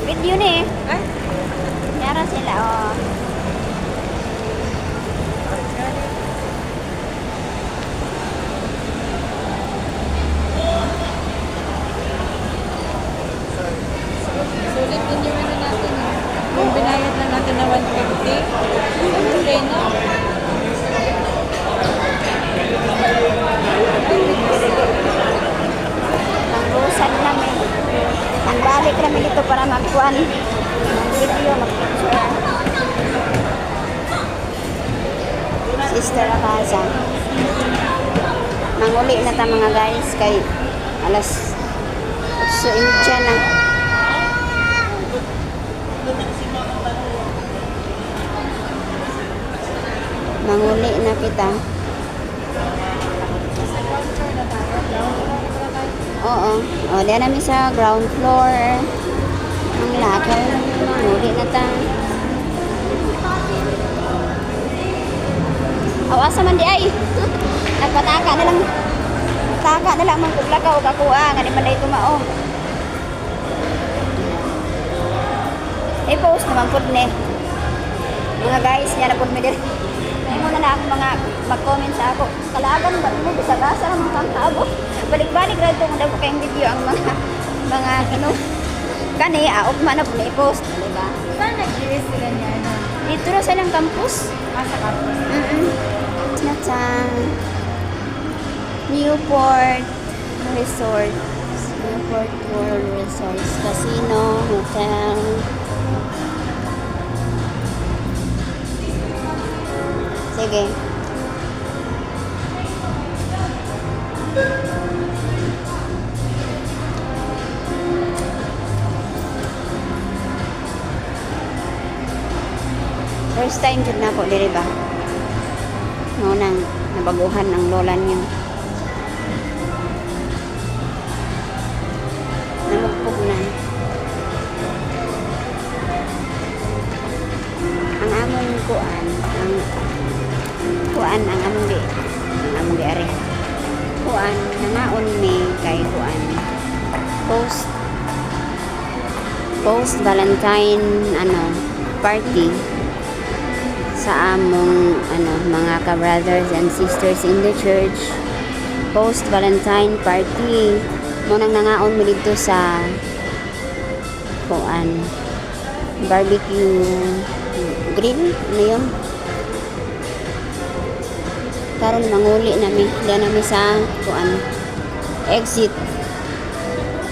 Video ni. Ay, Yara sila, oh. sulit din yung ano natin. Yung binayad na natin na 150. Okay na. Nangrusan namin. Nangbalik kami dito para magkuhan. Mag-video, mag-picture. Sister Akaza. Manguli na ta mga guys kay alas 8:30 na. Manguli na kita. Oo. O, diyan namin sa ground floor. Ang lakaw. Manguli na ta. Awasa man di ay. Nagpataka na lang. Taka na lang magkuglakaw o kakuha. Nga di man day tumao. I-post naman po ni. Mga guys, yan na po mi diri. Muna na ako mga mag-comment sa ako. Kalagan ba mo bisa gasa ng mga tabo. Balik-balik ra itong daw kayong video ang mga ano. Kani ugma na po ni i-post, di ba? Saan nag-iris sila niya? Dito na sa ilang campus. Sa campus. Na sa Newport Resort. Newport World Resorts Casino, Hotel. Sige. First time jud na po diri ba? No nang nabaguhan ng lola niya. Namugpog na. Ang among kuan ang among di ari. Kuan nangaon mi kay kuan. Post Valentine party sa among mga ka-brothers and sisters in the church. Post Valentine party mo nang nangaon mi dito sa kuan barbecue grill na yun. Karon manguli nami diyan nami sa kuan exit